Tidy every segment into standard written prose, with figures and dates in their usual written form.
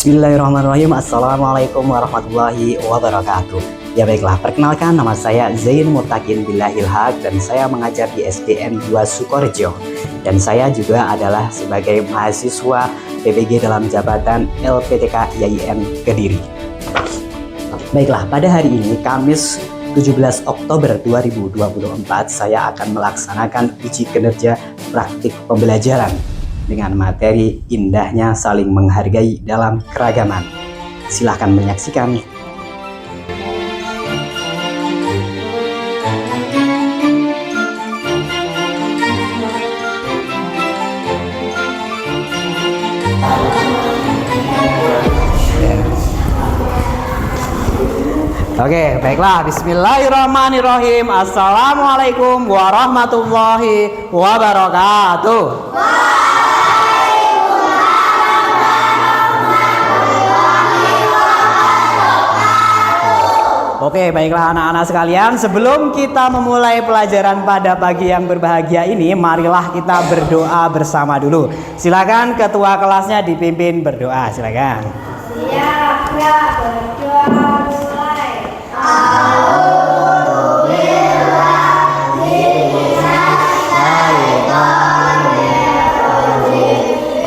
Bismillahirrahmanirrahim. Assalamualaikum warahmatullahi wabarakatuh. Ya baiklah, perkenalkan nama saya Zain Murtakin Billahil Haq dan saya mengajar di SDN 2 Sukorejo. Dan saya juga adalah sebagai mahasiswa PPG dalam jabatan LPTK IAIN Kediri. Baiklah, pada hari ini Kamis 17 Oktober 2024 saya akan melaksanakan uji kinerja praktik pembelajaran dengan materi indahnya saling menghargai dalam keragaman. Silahkan menyaksikan. Oke, baiklah. Bismillahirrahmanirrahim. Assalamualaikum warahmatullahi wabarakatuh. Oke, baiklah anak-anak sekalian, sebelum kita memulai pelajaran pada pagi yang berbahagia ini, marilah kita berdoa bersama dulu. Silakan ketua kelasnya dipimpin berdoa, silakan. Siap, ya, berdoa mulai.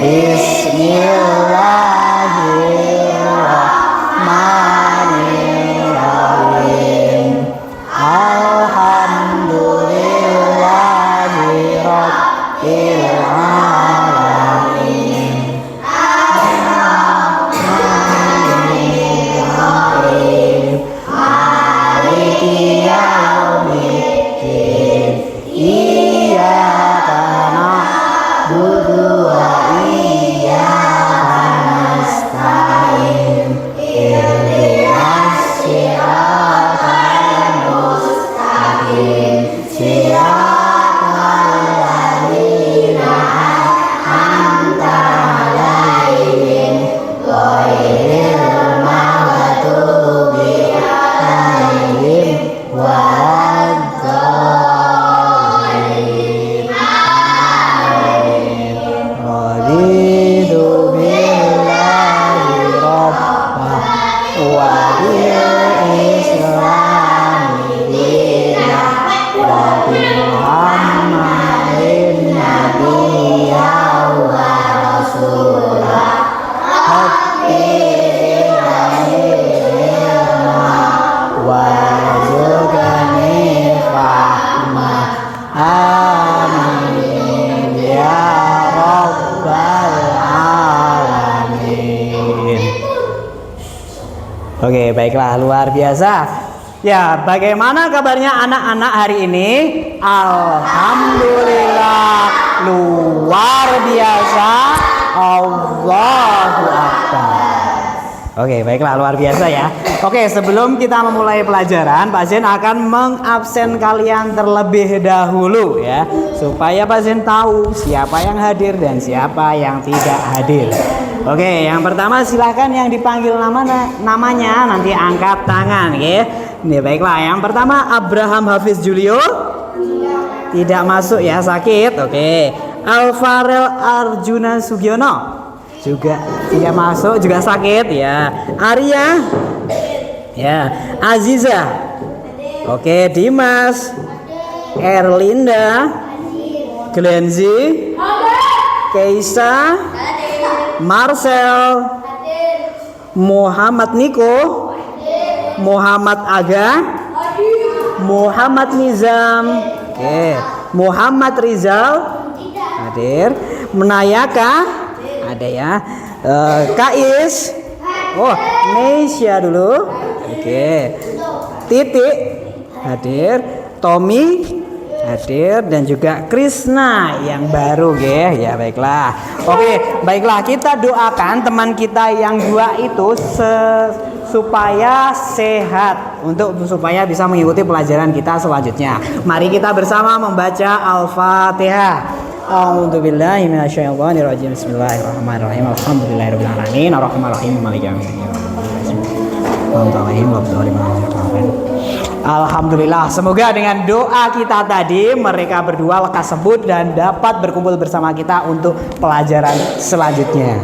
Bismillahirrahmanirrahim. Alhamdulillahirabbil alamin. Maliki yaumiddin. Iyyaka na'budu wa iyyaka nasta'in. Ihdinas siratal mustaqim. Siratal ladzina an'amta 'alaihim ghairil maghdubi 'alaihim waladdallin. Amin. Raditu billahi rabbah wa bil islami dinah wa bi Muhammadin nabiyyan wa rasulah. Warzuqni fahma. Amin ya rabbal alamin. Oke, baiklah, luar biasa. Ya, bagaimana kabarnya anak-anak hari ini? Alhamdulillah, luar biasa. Allahu Akbar. Oke, baiklah, luar biasa ya. Oke, sebelum kita memulai pelajaran, Pak Zain akan mengabsen kalian terlebih dahulu ya, supaya Pak Zain tahu siapa yang hadir dan siapa yang tidak hadir. Oke, yang pertama silahkan yang dipanggil namanya nanti angkat tangan ya. Ini baiklah, yang pertama Abraham Hafiz Julio. Tidak masuk ya, sakit. Oke. Alfarel Arjuna Sugiono. Juga tidak masuk, juga sakit ya. Arya. Ya, Aziza. Oke, Dimas. Erlinda. Glenzi. Keisa. Marcel. Muhammad Niko. Muhammad Aga. Muhammad Nizam. Oke. Muhammad Rizal. Hadir. Menayaka. Ada ya. Kais. Oh, Nesya dulu. Oke. Titik hadir. Tommy hadir dan juga Krisna yang baru ya. Baiklah. Oke, baiklah, kita doakan teman kita yang dua itu supaya sehat, supaya bisa mengikuti pelajaran kita selanjutnya. Mari kita bersama membaca Al-Fatihah. A'udzubillahi minasyaitonirrajim. Bismillahirrahmanirrahim. Alhamdulillahirabbil alamin. Arrahmanirrahim. Maliki yaumiddin. Alhamdulillah, semoga dengan doa kita tadi mereka berdua lekas sembuh dan dapat berkumpul bersama kita untuk pelajaran selanjutnya.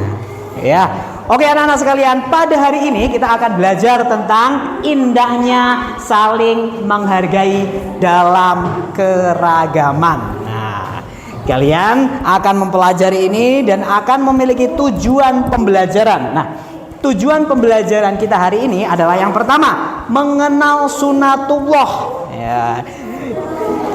Ya, Oke anak-anak sekalian, pada hari ini kita akan belajar tentang indahnya saling menghargai dalam keragaman. Nah, kalian akan mempelajari ini dan akan memiliki tujuan pembelajaran. Nah, tujuan pembelajaran kita hari ini adalah yang pertama, mengenal sunatullah. Ya.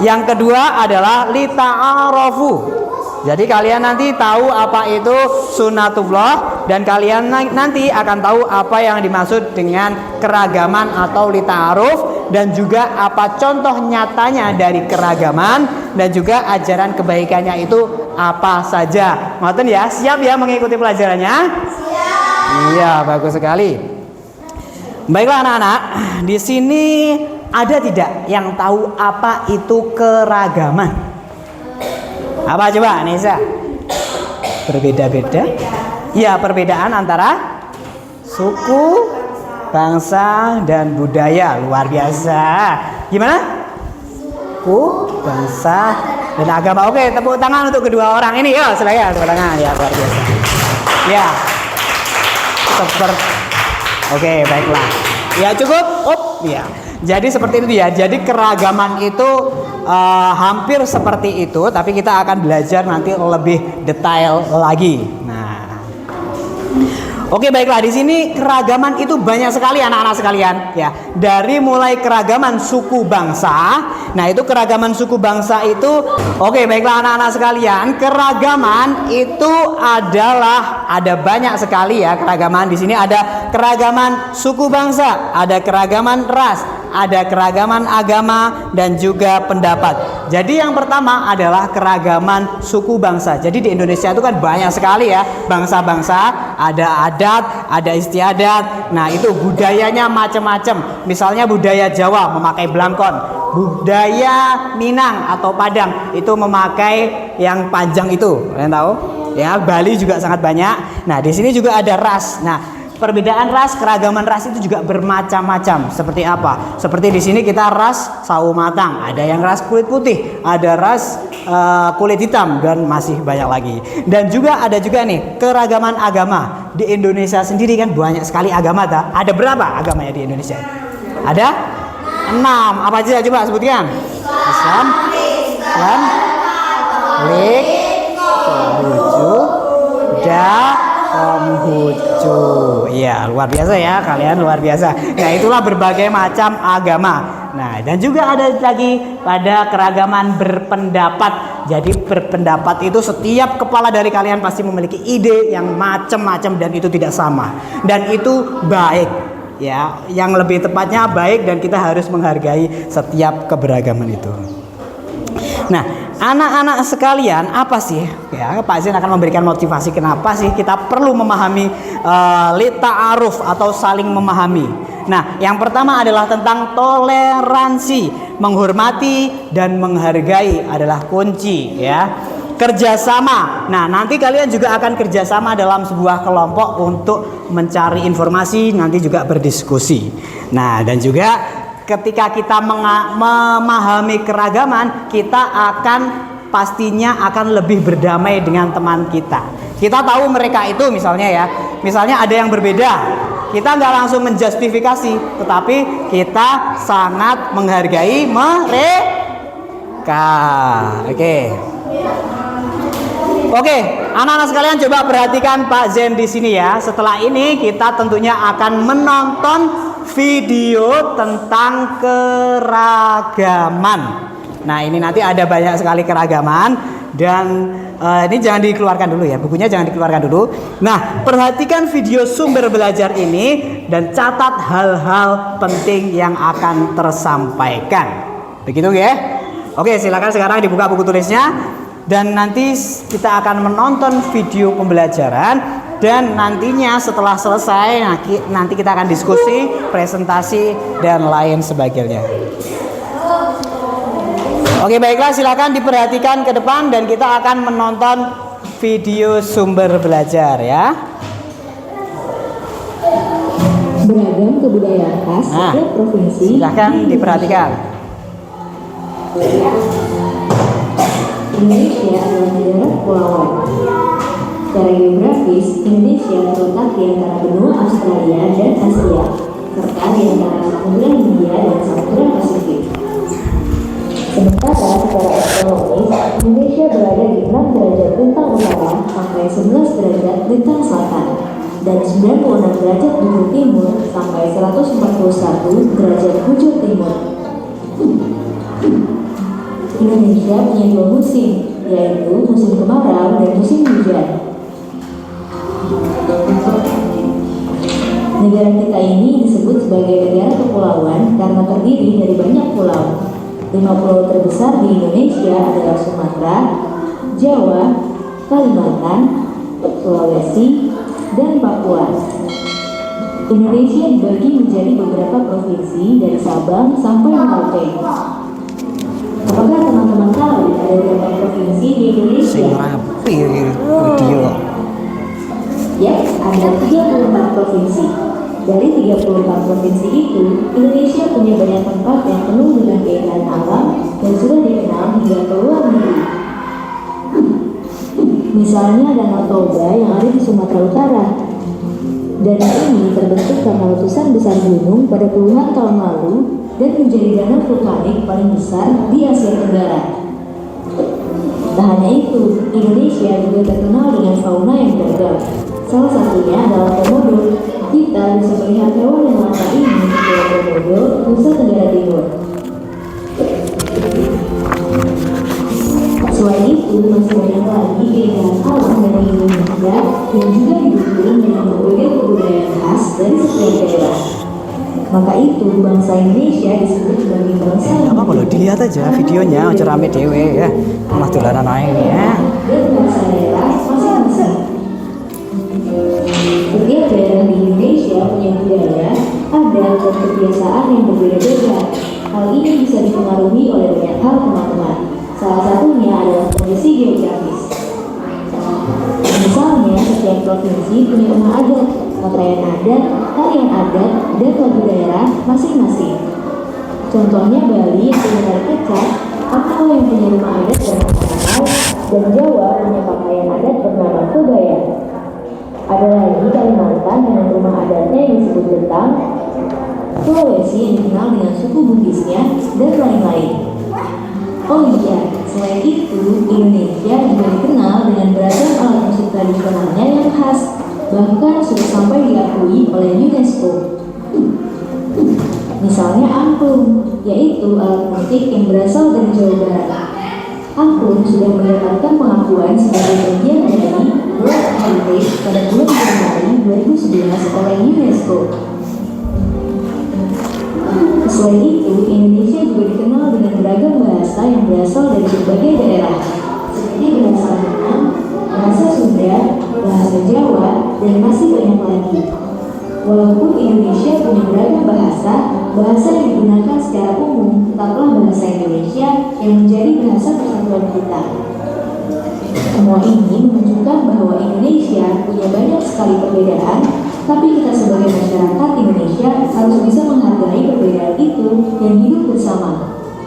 Yang kedua adalah lita'arafu. Jadi kalian nanti tahu apa itu sunatullah dan kalian nanti akan tahu apa yang dimaksud dengan keragaman atau lita'aruf dan juga apa contoh nyatanya dari keragaman dan juga ajaran kebaikannya itu apa saja. Ngoten ya, siap ya mengikuti pelajarannya? Siap. Iya, bagus sekali. Baiklah anak-anak, di sini ada tidak yang tahu apa itu keragaman? Apa coba Nisa? Berbeda-beda? Ya, perbedaan antara suku, bangsa, dan budaya. Luar biasa. Gimana? Suku, bangsa, dan agama. Oke, tepuk tangan untuk kedua orang ini. Ya, silakan tepuk tangan. Ya, luar biasa. Ya. Oke, baiklah. Ya, cukup. Ya. Jadi seperti itu ya. Jadi keragaman itu hampir seperti itu, tapi kita akan belajar nanti lebih detail lagi. Nah, oke baiklah, di sini keragaman itu banyak sekali anak-anak sekalian ya. Dari mulai keragaman suku bangsa. Nah, itu keragaman suku bangsa itu oke baiklah anak-anak sekalian, keragaman itu adalah ada banyak sekali ya keragaman. Di sini ada keragaman suku bangsa, ada keragaman ras, ada keragaman agama dan juga pendapat. Jadi yang pertama adalah keragaman suku bangsa. Jadi di Indonesia itu kan banyak sekali ya bangsa-bangsa, ada adat, ada istiadat. Nah, itu budayanya macam-macam. Misalnya budaya Jawa memakai blangkon, budaya Minang atau Padang itu memakai yang panjang itu. Kalian tahu? Ya, Bali juga sangat banyak. Nah, di sini juga ada ras. Nah, perbedaan ras, keragaman ras itu juga bermacam-macam. Seperti apa? Seperti di sini kita ras sawo matang, ada yang ras kulit putih, ada ras kulit hitam dan masih banyak lagi. Dan juga ada juga nih keragaman agama. Di Indonesia sendiri kan banyak sekali agama. Ada berapa agamanya di Indonesia? Ada 6. Apa aja coba sebutkan? Islam, Katolik, Konghucu. Iya, luar biasa ya kalian, luar biasa. Nah, itulah berbagai macam agama. Nah, dan juga ada lagi pada keragaman berpendapat. Jadi berpendapat itu setiap kepala dari kalian pasti memiliki ide yang macam-macam dan itu tidak sama. Dan itu baik. Ya, yang lebih tepatnya baik dan kita harus menghargai setiap keberagaman itu. Nah, anak-anak sekalian, apa sih? Ya, Pak Zain akan memberikan motivasi kenapa sih kita perlu memahami lita'aruf atau saling memahami. Nah, yang pertama adalah tentang toleransi, menghormati dan menghargai adalah kunci ya. Kerjasama. Nah, nanti kalian juga akan kerjasama dalam sebuah kelompok untuk mencari informasi, nanti juga berdiskusi. Nah, dan juga ketika kita memahami keragaman, kita akan pastinya akan lebih berdamai dengan teman kita. Kita tahu mereka itu misalnya ya, misalnya ada yang berbeda, kita nggak langsung menjustifikasi, tetapi kita sangat menghargai mereka. Oke, anak-anak sekalian coba perhatikan Pak Zain di sini ya. Setelah ini kita tentunya akan menonton video tentang keragaman. Nah, ini nanti ada banyak sekali keragaman dan ini jangan dikeluarkan dulu ya, bukunya jangan dikeluarkan dulu. Nah, perhatikan video sumber belajar ini dan catat hal-hal penting yang akan tersampaikan. Begitu ya? Oke, silakan sekarang dibuka buku tulisnya dan nanti kita akan menonton video pembelajaran. Dan nantinya setelah selesai nanti kita akan diskusi, presentasi dan lain sebagainya. Oke baiklah, silakan diperhatikan ke depan dan kita akan menonton video sumber belajar ya. Beragam kebudayaan khas setiap provinsi. Silakan diperhatikan. Indonesia adalah negara kepulauan. Secara geografis, Indonesia terletak di antara benua Australia dan Asia, serta di antara Samudra Hindia dan Samudra Pasifik. Sementara secara ekonomis, Indonesia berada di 6 derajat lintang utara sampai 11 derajat lintang selatan, dan 96 derajat bujur timur sampai 141 derajat bujur timur. Indonesia punya 2 musim, yaitu musim kemarau dan musim hujan. Negara kita ini disebut sebagai negara kepulauan karena terdiri dari banyak pulau. 5 pulau terbesar di Indonesia adalah Sumatera, Jawa, Kalimantan, Sulawesi, dan Papua. Indonesia dibagi menjadi beberapa provinsi dari Sabang sampai Merauke. Apakah teman-teman tahu ada berapa provinsi di Indonesia? Rapi video. Ya, ada 34 provinsi. Dari 34 provinsi itu, Indonesia punya banyak tempat yang penuh dengan keindahan alam dan sudah dikenal hingga ke luar negeri. Misalnya Danau Toba yang ada di Sumatera Utara. Danau ini terbentuk karena letusan besar gunung pada puluhan tahun lalu dan menjadi danau vulkanik paling besar di Asia Tenggara. Tak hanya itu, Indonesia juga terkenal dengan fauna yang beragam. Salah satunya adalah komodo. Kita bisa melihat hewan yang langka ini di Pulau Komodo, Nusa Tenggara Timur. Selain itu, masih banyak lagi keindahan alam dari Indonesia yang juga didukung dengan berbagai kebudayaan khas dari setiap daerah. Maka itu, bangsa Indonesia disebut sebagai bangsa yang Apa kalau dilihat aja videonya, aja rame dewe ya. Malah dolanan ae ya. dan bangsa daerah masing-masing. Setiap daerah di Indonesia punya budaya, adat, dan kebiasaan yang berbeda-beda. Hal ini bisa dipengaruhi oleh banyak hal, teman-teman. Salah satunya adalah kondisi geografis. Misalnya, setiap provinsi punya rumah adat, pakaian adat, tarian adat, dan lagu daerah masing-masing. Contohnya Bali yang punya tari kecak, Papua yang punya rumah adat bernama dan Jawa punya pakaian adat bernama kebaya. Ada lagi Kalimantan dengan rumah adatnya yang disebut Betang, Sulawesi yang dikenal dengan suku Bugisnya, dan lain-lain. Oh iya, selain itu, Indonesia juga dikenal dengan beragam alat musik tradisionalnya yang khas, bahkan sudah sampai diakui oleh UNESCO. Misalnya angklung, yaitu alat musik yang berasal dari Jawa Barat. Angklung sudah mendapatkan pengakuan sebagai bagian dari World Heritage pada bulan Januari 2011 oleh UNESCO. Selain itu, Indonesia juga dikenal dengan beragam bahasa yang berasal dari berbagai daerah, seperti bahasa Minang, bahasa Sunda, bahasa Jawa, dan masih banyak lagi. Walaupun Indonesia punya beragam bahasa, bahasa yang digunakan secara umum tetaplah bahasa Indonesia yang menjadi bahasa persatuan kita. Semua ini menunjukkan bahwa Indonesia punya banyak sekali perbedaan, tapi kita sebagai masyarakat Indonesia harus bisa menghargai perbedaan itu dan hidup bersama.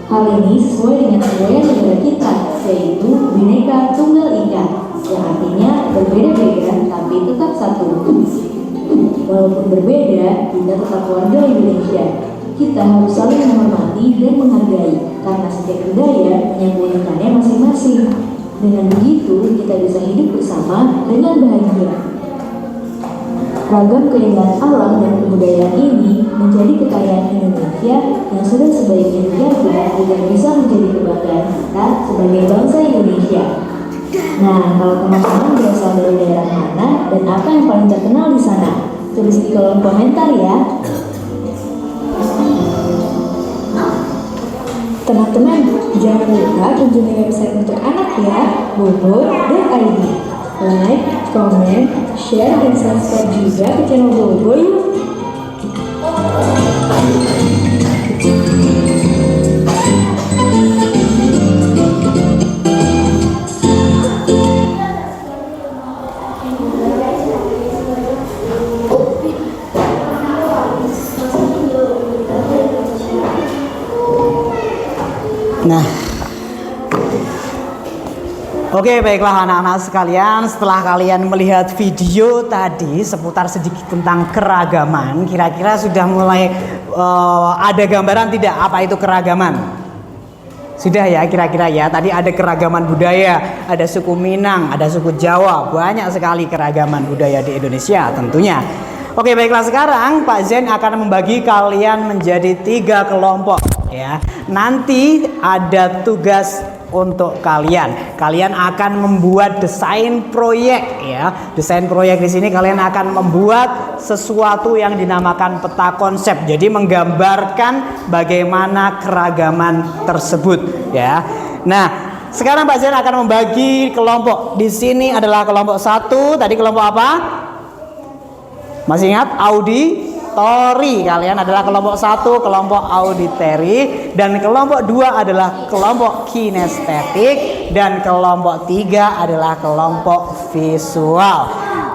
Hal ini sesuai dengan semboyan negara kita, yaitu Bhinneka Tunggal Ika, yang artinya berbeda-beda tapi tetap satu. Walaupun berbeda, kita tetap warga Indonesia. Kita harus saling menghormati dan menghargai, karena setiap budaya punya keunikannya masing-masing. Dengan begitu, kita bisa hidup bersama dengan bahagia. Ragam keindahan alam dan kebudayaan ini menjadi kekayaan Indonesia yang sudah sebaiknya dijaga agar bisa menjadi kebanggaan kita sebagai bangsa Indonesia. Nah, kalau teman-teman berasal dari daerah mana dan apa yang paling terkenal di sana? Tulis di kolom komentar ya. Teman-teman, jangan lupa kunjungi website untuk anak ya, bobo.id. Like, comment, share, dan subscribe juga ke channel Bobo yuk. Nah, Oke, baiklah anak-anak sekalian, setelah kalian melihat video tadi seputar sedikit tentang keragaman, kira-kira sudah mulai ada gambaran tidak apa itu keragaman? Sudah ya, kira-kira ya. Tadi ada keragaman budaya, ada suku Minang, ada suku Jawa, banyak sekali keragaman budaya di Indonesia tentunya. Oke, baiklah, sekarang Pak Zen akan membagi kalian menjadi 3 kelompok ya. Nanti ada tugas untuk kalian. Kalian akan membuat desain proyek ya. Desain proyek di sini kalian akan membuat sesuatu yang dinamakan peta konsep. Jadi menggambarkan bagaimana keragaman tersebut ya. Nah, sekarang Pak Zen akan membagi kelompok. Di sini adalah kelompok 1. Tadi kelompok apa? Masih ingat? Auditori. Kalian adalah kelompok 1, kelompok auditori, dan kelompok 2 adalah kelompok kinestetik, dan kelompok 3 adalah kelompok visual.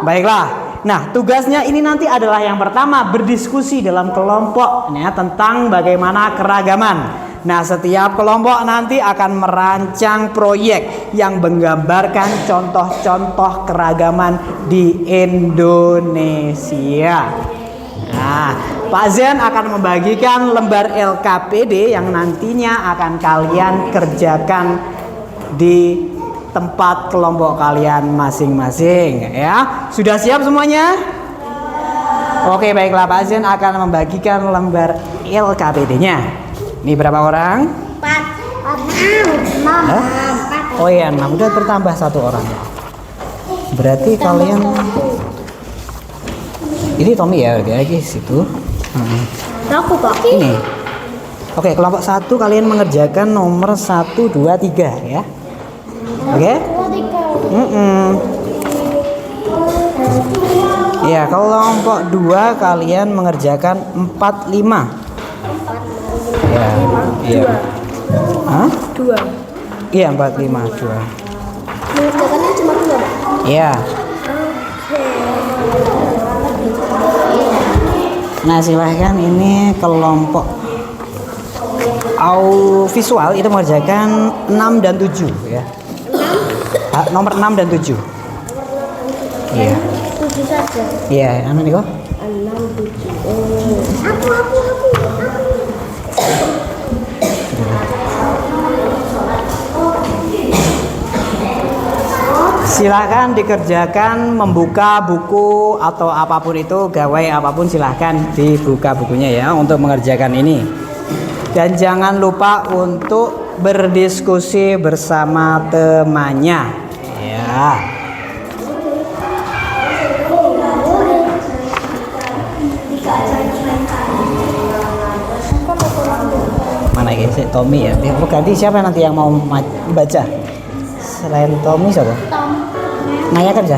Baiklah. Nah, tugasnya ini nanti adalah yang pertama, berdiskusi dalam kelompok ya, tentang bagaimana keragaman. Nah, setiap kelompok nanti akan merancang proyek yang menggambarkan contoh-contoh keragaman di Indonesia. Nah, Pak Zen akan membagikan lembar LKPD yang nantinya akan kalian kerjakan di tempat kelompok kalian masing-masing ya. Sudah siap semuanya? Oke, baiklah, Pak Zen akan membagikan lembar LKPD-nya. Ini berapa orang? 4. Oh iya, 6. Udah bertambah 1 orang. Berarti kalian ini Tommy ya, guys itu. Aku Pak. Ini. Oke, kelompok 1 kalian mengerjakan nomor 1, 2, 3 ya. Oke? Ya, kelompok 2 kalian mengerjakan 4, 5. Ya, iya. Hah? 2. Iya, 4, 5, 2. Mengerjakannya cuma 2. Iya. Nah, silahkan ini kelompok visual itu mengerjakan 6 dan 7 ya. Nomor 6 dan 7. Iya. 7 saja. Iya, anu Niko? 6, 7. Oh. Aku. Silakan dikerjakan membuka buku atau apapun itu, gawai apapun silahkan dibuka bukunya ya untuk mengerjakan ini. Dan jangan lupa untuk berdiskusi bersama temannya ya. Mana ini si Tommy ya? Ganti siapa nanti yang mau baca? Selain Tommy siapa? Naya kerja.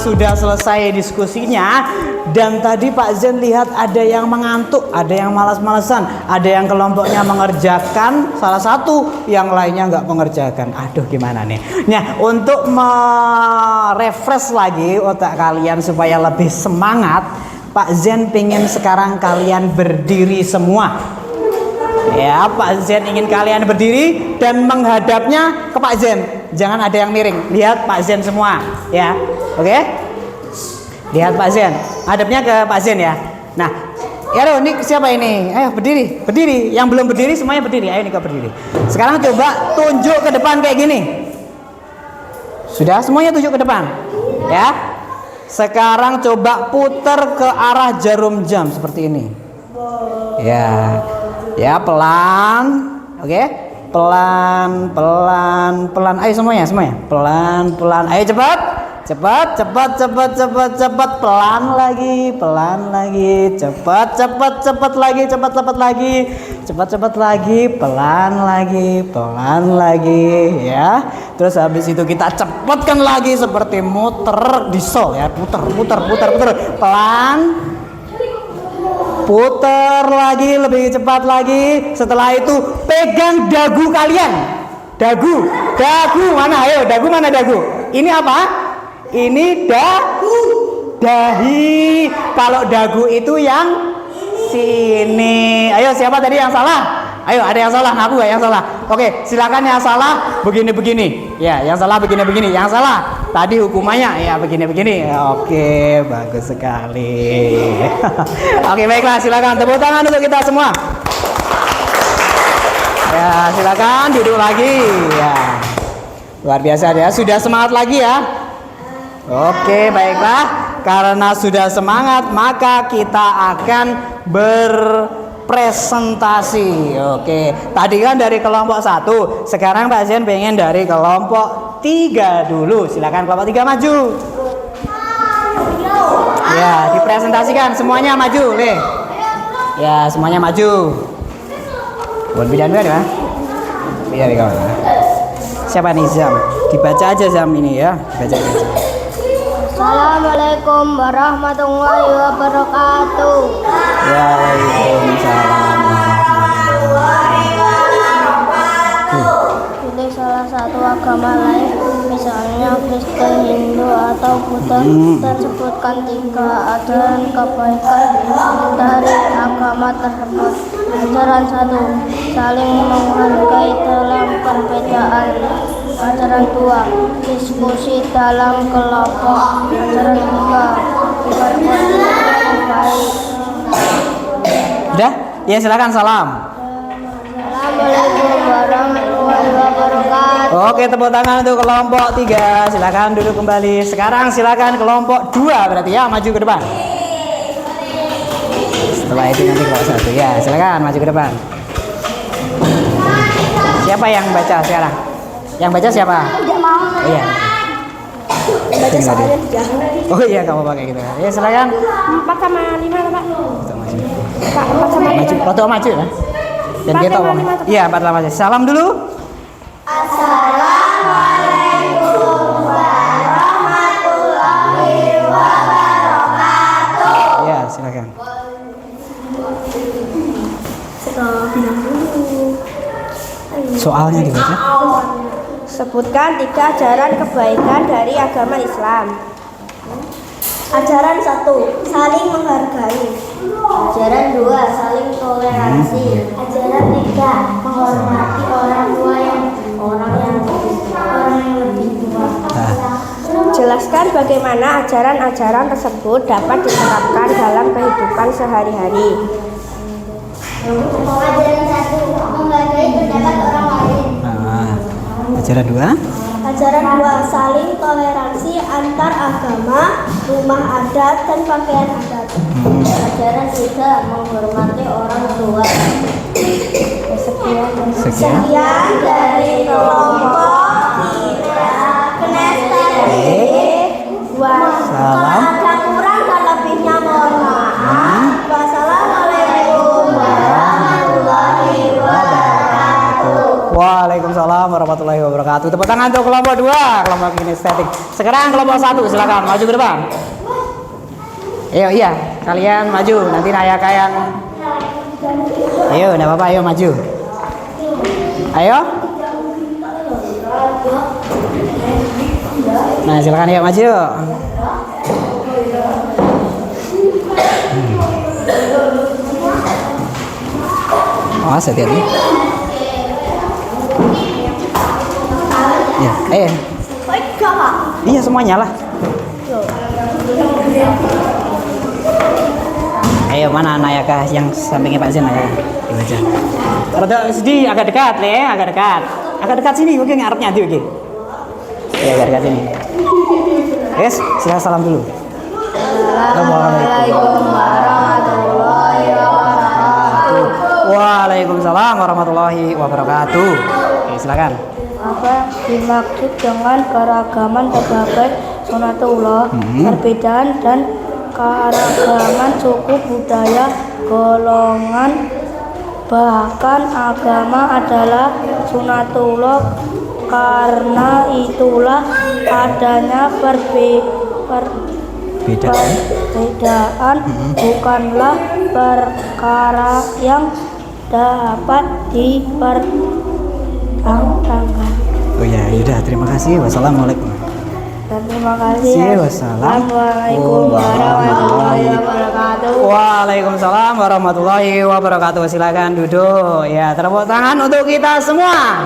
sudah selesai diskusinya. Dan tadi Pak Zen lihat ada yang mengantuk, ada yang malas-malesan, ada yang kelompoknya mengerjakan salah satu, yang lainnya nggak mengerjakan. Aduh, gimana nih? Nah, untuk merefresh lagi otak kalian supaya lebih semangat, Pak Zen pengen sekarang kalian berdiri semua. Ya, Pak Zen ingin kalian berdiri dan menghadapnya ke Pak Zen. Jangan ada yang miring. Lihat Pak Zen semua, ya. Oke? Lihat Pak Zen. Hadapnya ke Pak Zen ya. Nah, ya ini siapa ini? Ayo berdiri, berdiri. Yang belum berdiri semuanya berdiri. Ayo nih kau berdiri. Sekarang coba tunjuk ke depan kayak gini. Sudah semuanya tunjuk ke depan, ya. Sekarang coba putar ke arah jarum jam seperti ini. Ya. Ya, pelan. Oke? Pelan, pelan, pelan. Ayo semuanya. Pelan, pelan. Ayo cepat. Cepat. Pelan lagi. Cepat lagi. Cepat lagi. Pelan lagi. Ya. Terus habis itu kita cepatkan lagi seperti muter di sol ya. Putar. Pelan. Putar lagi, lebih cepat lagi. Setelah itu pegang dagu kalian. Dagu mana? Ayo, dagu mana dagu? Ini apa? Ini dahi. Kalau dagu itu yang sini. Ayo, siapa tadi yang salah? Ayo, ada yang salah, aku gak yang salah. Oke, silakan yang salah begini-begini. Ya, yang salah begini-begini. Yang salah tadi hukumannya ya begini-begini. Oke, bagus sekali. Oke, baiklah, silakan tepuk tangan untuk kita semua. Ya, silakan duduk lagi. Ya. Luar biasa ya, sudah semangat lagi ya. Oke, baiklah. Karena sudah semangat, maka kita akan presentasi. Oke, tadi kan dari kelompok 1. Sekarang Pak Zen pengen dari kelompok 3 dulu. Silakan kelompok 3 maju. Ya, dipresentasikan semuanya maju, Le. Ya, semuanya maju. Buat bidan ya. Biar kawan. Siapa nih Zam? Dibaca aja Zam ini ya. Dibaca aja. Assalamualaikum warahmatullahi wabarakatuh. Waalaikumsalam warahmatullahi wabarakatuh. Pilih salah satu agama lain, misalnya Kristen, Hindu, atau Buddha, dan sebutkan 3 ajaran kebaikan dari agama tersebut. Ajaran 1, saling menghargai dalam perbedaan. Ajaran 2, diskusi dalam kelompok. Ajaran 3, berbuat yang baik. Udah? Ya, silakan salam. Assalamualaikum warahmatullahi wabarakatuh. Oke, tepuk tangan untuk kelompok 3. Silakan duduk kembali. Sekarang silakan kelompok 2 berarti ya, maju ke depan. Setelah itu nanti kelompok 1. Ya, silakan maju ke depan. Siapa yang baca sekarang? Yang baca siapa? Tidak mau. Oh iya. Baca soalnya di jalan. Oh iya, kamu pakai gitu. Ya, silakan. 4 sama 5 Pak. Maju. Pak, 4 sama 5. Maju, foto maju ya. Dan dia tahu. Iya, 4 lama aja. Salam dulu. Assalamualaikum warahmatullahi wabarakatuh. Ya, silakan. Bilang dulu. Soalnya dibaca. Sebutkan 3 ajaran kebaikan dari agama Islam. Ajaran 1, saling menghargai. Ajaran 2, saling toleransi. Ajaran 3, menghormati orang yang lebih tua. Jelaskan bagaimana ajaran-ajaran tersebut dapat diterapkan dalam kehidupan sehari-hari. Ajaran 1, menghargai pendapat orang lain. Ajaran 2. Ajaran 2, saling toleransi antar agama, rumah adat, dan pakaian adat. Ajaran 3, menghormati orang tua. Sekian dari kelompok kita. Kalau ada kurang dan lebihnya mohon maaf. Wassalamualaikum warahmatullahi wabarakatuh. Waalaikumsalam warahmatullahi wabarakatuh. 1. Tepuk tangan untuk kelompok 2, kelompok kinestetik. Sekarang kelompok 1, silakan maju ke depan. Ayo, iya, kalian maju. Nanti Nayaka yang ayo, enggak apa-apa, ayo maju. Ayo. Nah, silakan yuk maju. Awas hati-hati. Ya, iya semuanya lah. Ayo mana Nayaka yang sampingnya Pak Zen ya? Baca. Rada sedih agak dekat, Le, agak dekat. Agak dekat sini, oke ngarepnya nanti oke. Ya, agak dekat sini. Yes, silakan salam dulu. Assalamualaikum warahmatullahi wabarakatuh. Waalaikumsalam warahmatullahi wabarakatuh. Oke, silakan. Apa dimaksud dengan keragaman sebagai sunatullah? Perbedaan dan keragaman suku, budaya, golongan, bahkan agama adalah sunatullah. Karena itulah adanya perbedaan bukanlah perkara yang dapat dipertentangkan. Oh ya, yaudah, terima kasih. Wassalamualaikum. Dan terima kasih. Assalamualaikum warahmatullahi wabarakatuh. Waalaikumsalam warahmatullahi wabarakatuh. Silakan duduk. Ya, tepuk tangan untuk kita semua.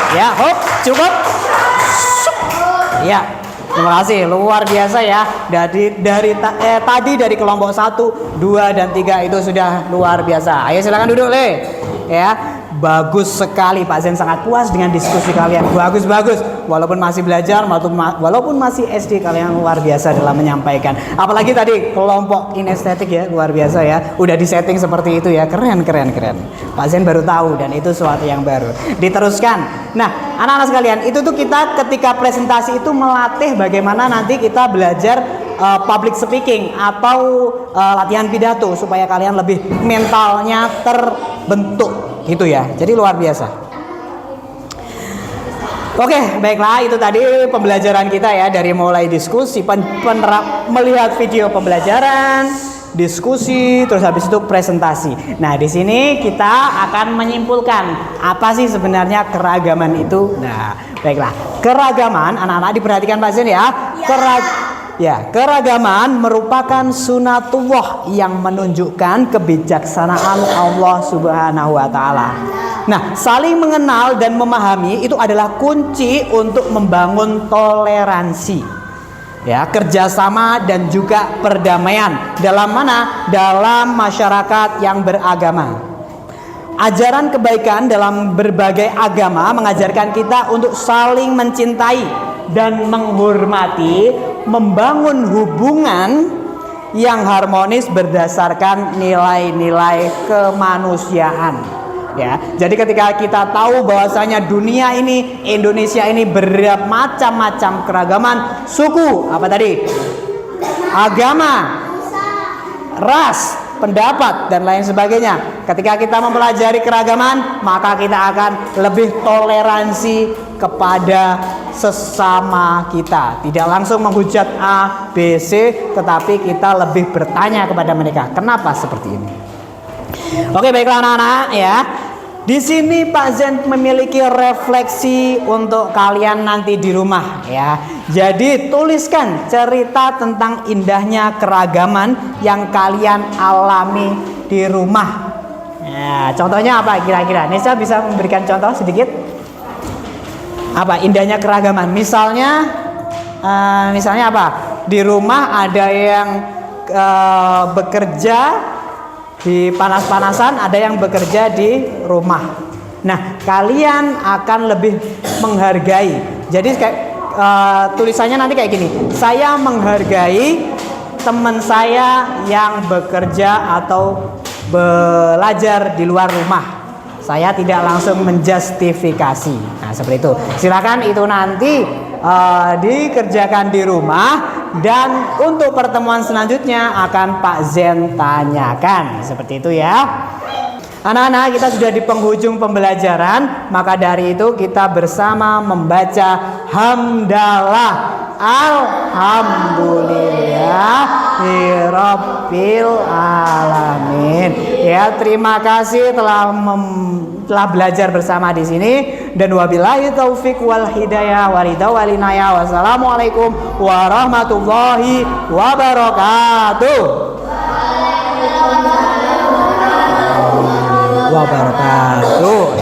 Ya, hop, cukup. Ya, terima kasih, luar biasa ya. Tadi dari kelompok 1, 2, dan 3 itu sudah luar biasa. Ayo silakan duduk, Le. Ya, bagus sekali Pak Zen, sangat puas dengan diskusi kalian. Bagus. Walaupun masih belajar, walaupun masih SD, kalian luar biasa dalam menyampaikan. Apalagi tadi kelompok kinestetik ya, luar biasa ya. Udah disetting seperti itu ya, keren. Pak Zen baru tahu dan itu suatu yang baru. Diteruskan. Nah, anak-anak sekalian, itu tuh kita ketika presentasi itu melatih bagaimana nanti kita belajar public speaking atau latihan pidato supaya kalian lebih mentalnya terbentuk gitu ya. Jadi luar biasa. Oke, baiklah, itu tadi pembelajaran kita ya, dari mulai diskusi, melihat video pembelajaran, diskusi, terus habis itu presentasi. Nah, di sini kita akan menyimpulkan apa sih sebenarnya keragaman itu. Nah, baiklah, keragaman, anak-anak diperhatikan Pak Zen ya. Keragaman merupakan sunatullah yang menunjukkan kebijaksanaan Allah Subhanahu wa Ta'ala. Nah, saling mengenal dan memahami itu adalah kunci untuk membangun toleransi, ya, kerjasama dan juga perdamaian. Dalam mana? Dalam masyarakat yang beragama. Ajaran kebaikan dalam berbagai agama mengajarkan kita untuk saling mencintai dan menghormati, membangun hubungan yang harmonis berdasarkan nilai-nilai kemanusiaan. Ya, jadi ketika kita tahu bahwasanya dunia ini, Indonesia ini bermacam-macam keragaman suku, apa tadi? Agama, ras, pendapat dan lain sebagainya. Ketika kita mempelajari keragaman, maka kita akan lebih toleransi kepada sesama kita. Tidak langsung menghujat A, B, C, tetapi kita lebih bertanya kepada mereka, kenapa seperti ini? Oke, baiklah anak-anak ya. Di sini Pak Zen memiliki refleksi untuk kalian nanti di rumah ya. Jadi tuliskan cerita tentang indahnya keragaman yang kalian alami di rumah. Ya, contohnya apa kira-kira? Nisa bisa memberikan contoh sedikit? Apa indahnya keragaman? Misalnya apa? Di rumah ada yang bekerja di panas-panasan, ada yang bekerja di rumah. Nah, kalian akan lebih menghargai. Jadi kayak tulisannya nanti kayak gini. Saya menghargai teman saya yang bekerja atau belajar di luar rumah. Saya tidak langsung menjustifikasi. Nah, seperti itu. Silakan itu nanti dikerjakan di rumah, dan untuk pertemuan selanjutnya akan Pak Zen tanyakan seperti itu ya. Anak-anak, kita sudah di penghujung pembelajaran, maka dari itu kita bersama membaca hamdalah. Alhamdulillahirabbil alamin. Ya, terima kasih telah belajar bersama di sini, dan wabillahi taufik wal hidayah waridha walinaya. Wassalamualaikum warahmatullahi wabarakatuh. Wabarakatuh.